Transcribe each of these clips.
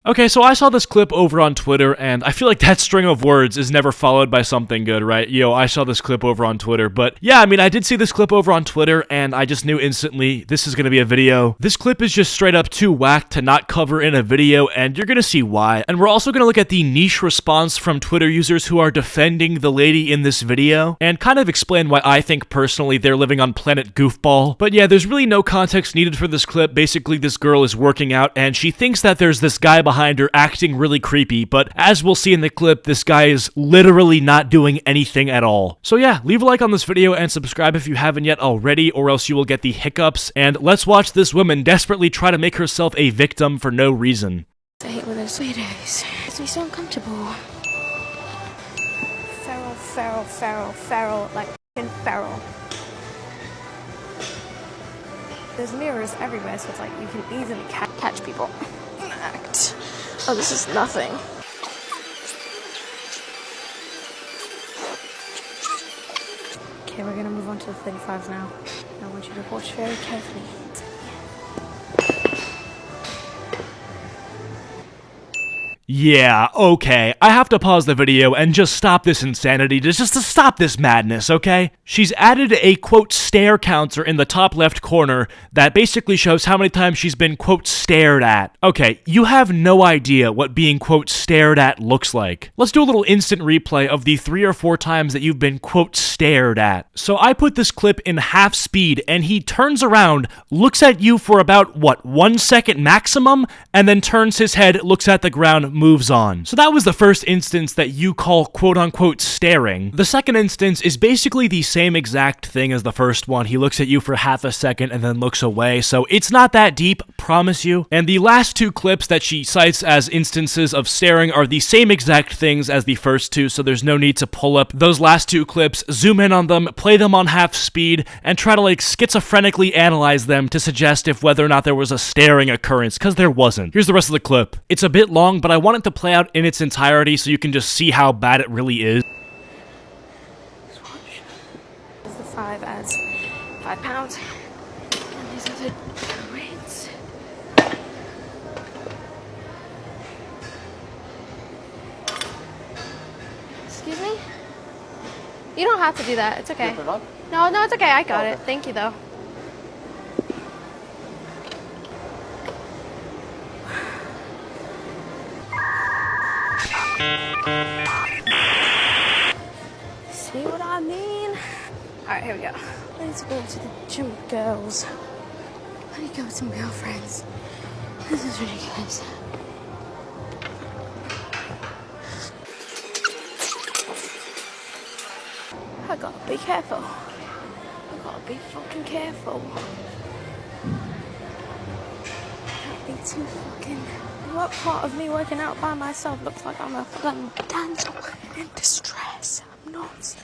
Okay, so I saw this clip over on Twitter, and I feel like that string of words is never followed by something good, right? Yo, I saw this clip over on Twitter, but yeah, I mean, I did see this clip over on Twitter, and I just knew instantly this is gonna be a video. This clip is just straight up too whack to not cover in a video, and you're gonna see why. And we're also gonna look at the niche response from Twitter users who are defending the lady in this video, and kind of explain why I think personally they're living on planet goofball. But yeah, there's really no context needed for this clip. Basically, this girl is working out, and she thinks that there's this guy behind her acting really creepy, but as we'll see in the clip, this guy is literally not doing anything at all. So yeah, leave a like on this video and subscribe if you haven't yet already, or else you will get the hiccups, and let's watch this woman desperately try to make herself a victim for no reason. I hate with those Sweetos. Makes me so uncomfortable. Feral, like f***ing feral. There's mirrors everywhere, so it's like you can easily catch people. Act. Oh, this is nothing. Okay, we're gonna move on to the 35s now. I want you to watch very carefully. Yeah, okay, I have to pause the video and just stop this insanity, just to stop this madness, okay? She's added a, quote, stare counter in the top left corner that basically shows how many times she's been, quote, stared at. Okay, you have no idea what being, quote, stared at looks like. Let's do a little instant replay of the 3 or 4 times that you've been, quote, stared at. So I put this clip in half speed, and he turns around, looks at you for about, what, 1 second maximum, and then turns his head, looks at the ground, moves on. So that was the first instance that you call quote-unquote staring. The second instance is basically the same exact thing as the first one. He looks at you for half a second and then looks away, so it's not that deep, promise you. And the last 2 clips that she cites as instances of staring are the same exact things as the first 2, so there's no need to pull up those last 2 clips, zoom in on them, play them on half speed, and try to like schizophrenically analyze them to suggest if whether or not there was a staring occurrence, because there wasn't. Here's the rest of the clip. It's a bit long, but I want it to play out in its entirety so you can just see how bad it really is. The 5 adds £5. And these are the weights. Excuse me? You don't have to do that. It's okay. No, it's okay. I got it. Thank you, though. See what I mean? Alright, here we go. Let's go to the gym, girls. Let me go with some girlfriends. This is ridiculous. I gotta be careful. I gotta be fucking careful. Can't be too fucking... What part of me working out by myself looks like I'm a fucking damsel in distress? I'm not.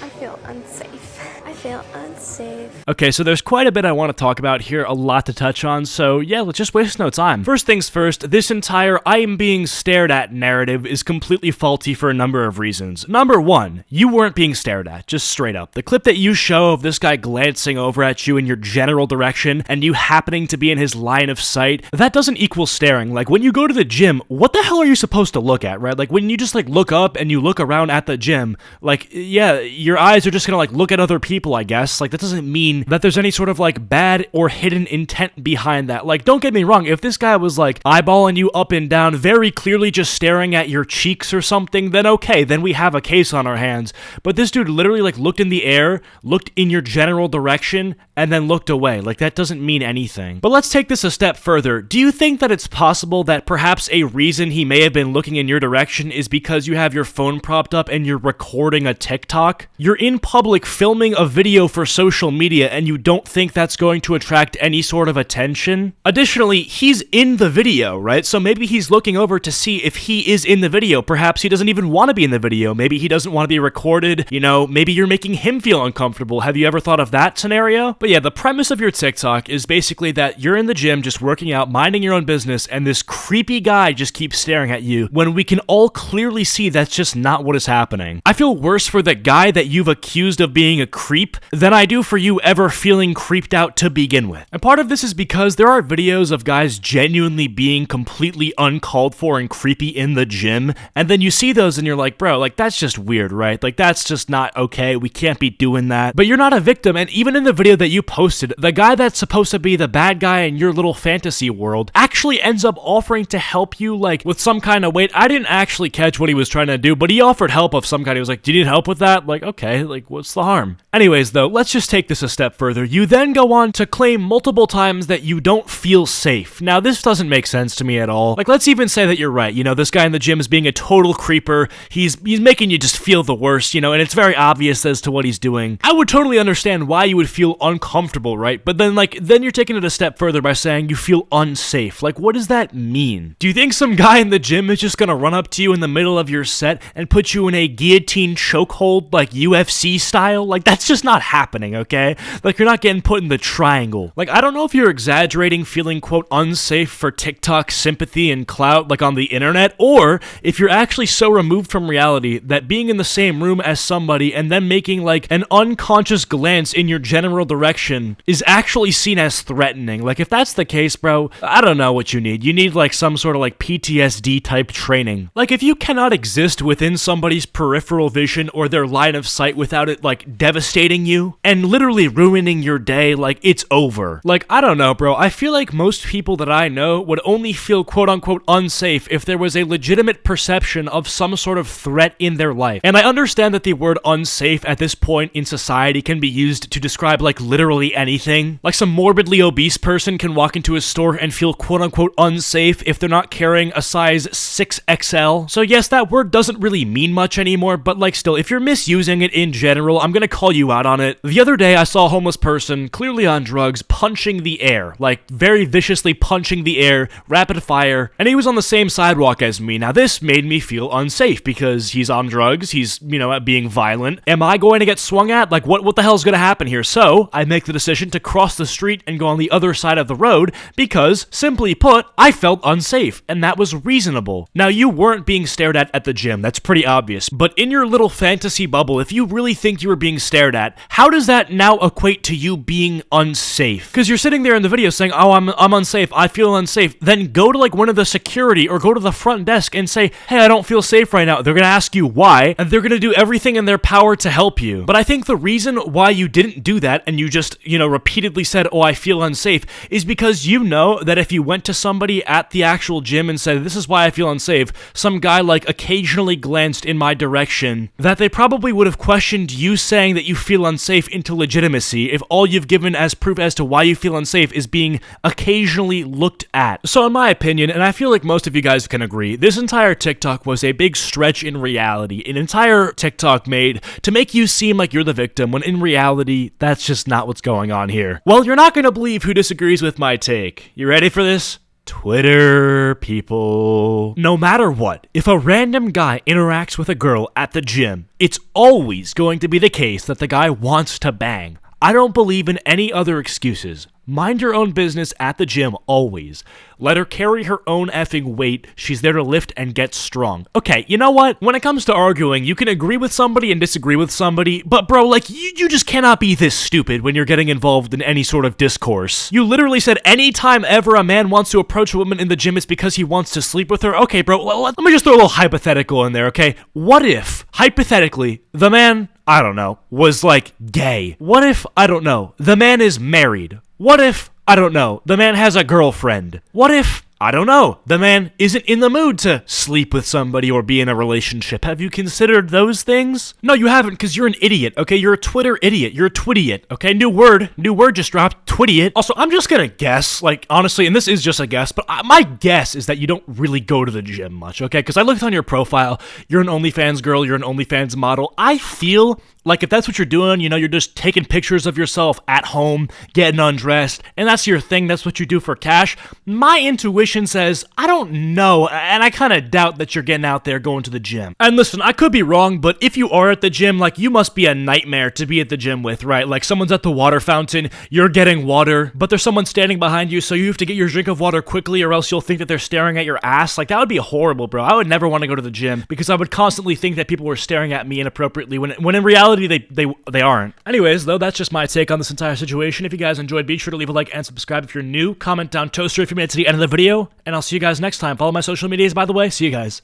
I feel unsafe. I feel unsafe. Okay, so there's quite a bit I want to talk about here, a lot to touch on, so yeah, let's just waste no time. First things first, this entire I am being stared at narrative is completely faulty for a number of reasons. Number 1, you weren't being stared at, just straight up. The clip that you show of this guy glancing over at you in your general direction and you happening to be in his line of sight, that doesn't equal staring. Like, when you go to the gym, what the hell are you supposed to look at, right? Like, when you just, like, look up and you look around at the gym, like, yeah, your eyes are just gonna, like, look at other people, I guess. Like, that doesn't mean that there's any sort of, like, bad or hidden intent behind that. Like, don't get me wrong, if this guy was, like, eyeballing you up and down, very clearly just staring at your cheeks or something, then okay, then we have a case on our hands. But this dude literally, like, looked in the air, looked in your general direction, and then looked away. Like, that doesn't mean anything. But let's take this a step further. Do you think that it's possible that perhaps a reason he may have been looking in your direction is because you have your phone propped up and you're recording a TikTok? You're in public filming a video for social media and you don't think that's going to attract any sort of attention? Additionally, he's in the video, right? So maybe he's looking over to see if he is in the video. Perhaps he doesn't even want to be in the video. Maybe he doesn't want to be recorded. You know, maybe you're making him feel uncomfortable. Have you ever thought of that scenario? But yeah, the premise of your TikTok is basically that you're in the gym just working out, minding your own business, and this creepy guy just keeps staring at you when we can all clearly see that's just not what is happening. I feel worse for the guy that you've accused of being a creep than I do for you ever feeling creeped out to begin with. And part of this is because there are videos of guys genuinely being completely uncalled for and creepy in the gym, and then you see those and you're like, bro, like that's just weird, right? Like that's just not okay. We can't be doing that. But you're not a victim, and even in the video that you posted, the guy that's supposed to be the bad guy in your little fantasy world actually ends up offering to help you, like, with some kind of weight. I didn't actually catch what he was trying to do, but he offered help of some kind. He was like, do you need help with that? Like, okay, like, what's the harm? Anyways, though, let's just take this a step further. You then go on to claim multiple times that you don't feel safe. Now, this doesn't make sense to me at all. Like, let's even say that you're right. You know, this guy in the gym is being a total creeper. He's making you just feel the worst, you know, and it's very obvious as to what he's doing. I would totally understand why you would feel uncomfortable, right? But then you're taking it a step further by saying you feel unsafe. Like, what does that mean? Do you think some guy in the gym is just gonna run up to you in the middle of your set and put you in a guillotine chokehold, like UFC style? Like, that's just not happening, okay? Like, you're not getting put in the triangle. Like, I don't know if you're exaggerating feeling, quote, unsafe for TikTok sympathy and clout, like on the internet, or if you're actually so removed from reality that being in the same room as somebody and then making like an unconscious glance in your general direction is actually seen as threatening. Like, if that's the case, bro, I don't know what you need. You need like some sort of like PTSD type training. Like, if you cannot exist within somebody's peripheral vision or their line of sight without it like devastating you and literally ruining your day, like, it's over. Like, I don't know, bro. I feel like most people that I know would only feel quote unquote unsafe if there was a legitimate perception of some sort of threat in their life. And I understand that the word unsafe at this point in society can be used to describe like literally anything. Like, some morbidly obese person can walk into a store and feel quote unquote unsafe if they're not carrying a size 6XL. So yes, that word doesn't really mean much anymore, but like still, if you're misusing it in general, I'm gonna call you out on it. The other day I saw a homeless person, clearly on drugs, punching the air, like very viciously punching the air, rapid fire, and he was on the same sidewalk as me. Now this made me feel unsafe because he's on drugs, he's, you know, being violent. Am I going to get swung at? Like, what the hell's gonna happen here? So I make the decision to cross the street and go on the other side of the road because, simply put, I felt unsafe, and that was reasonable. Now, you weren't being stared at the gym, that's pretty obvious, but in your little fantasy bubble, if you really think you were being stared at, how does that now equate to you being unsafe? Because you're sitting there in the video saying, oh, I'm unsafe, I feel unsafe, then go to like one of the security or go to the front desk and say, hey, I don't feel safe right now. They're gonna ask you why, and they're gonna do everything in their power to help you. But I think the reason why you didn't do that and you just, you know, repeatedly said, oh, I feel unsafe, is because you know that if you went to somebody at the actual gym and said, this is why I feel unsafe, some guy like occasionally glanced in my direction, that they probably would have questioned you saying that you feel unsafe into legitimacy if all you've given as proof as to why you feel unsafe is being occasionally looked at. So in my opinion, and I feel like most of you guys can agree, this entire TikTok was a big stretch in reality. An entire TikTok made to make you seem like you're the victim, when in reality, that's just not what's going on here. Well, you're not gonna believe who disagrees with my take. You ready for this? Twitter people. No matter what, if a random guy interacts with a girl at the gym, it's always going to be the case that the guy wants to bang. I don't believe in any other excuses. Mind your own business at the gym, always. Let her carry her own effing weight. She's there to lift and get strong. Okay, you know what? When it comes to arguing, you can agree with somebody and disagree with somebody, but bro, like, you just cannot be this stupid when you're getting involved in any sort of discourse. You literally said anytime ever a man wants to approach a woman in the gym, it's because he wants to sleep with her. Okay, bro, let me just throw a little hypothetical in there, okay? What if, hypothetically, the man, I don't know, was like gay? What if, I don't know, the man is married? What if, I don't know, the man has a girlfriend? What if, I don't know, the man isn't in the mood to sleep with somebody or be in a relationship? Have you considered those things? No, you haven't, because you're an idiot, okay? You're a Twitter idiot. You're a twittiot, okay? New word just dropped, twittiot. Also, I'm just gonna guess, like, honestly, and this is just a guess, but my guess is that you don't really go to the gym much, okay? Because I looked on your profile, you're an OnlyFans girl, you're an OnlyFans model. I feel like if that's what you're doing, you know, you're just taking pictures of yourself at home, getting undressed, and that's your thing, that's what you do for cash. My intuition says, I don't know, and I kind of doubt that you're getting out there going to the gym. And listen, I could be wrong, but if you are at the gym, like, you must be a nightmare to be at the gym with, right? Like, someone's at the water fountain, you're getting water, but there's someone standing behind you, so you have to get your drink of water quickly or else you'll think that they're staring at your ass. Like, that would be horrible, bro. I would never want to go to the gym because I would constantly think that people were staring at me inappropriately when in reality they aren't. Anyways, though, that's just my take on this entire situation. If you guys enjoyed, be sure to leave a like and subscribe if you're new. Comment down toaster if you made it to the end of the video, and I'll see you guys next time. Follow my social medias, by the way. See you guys.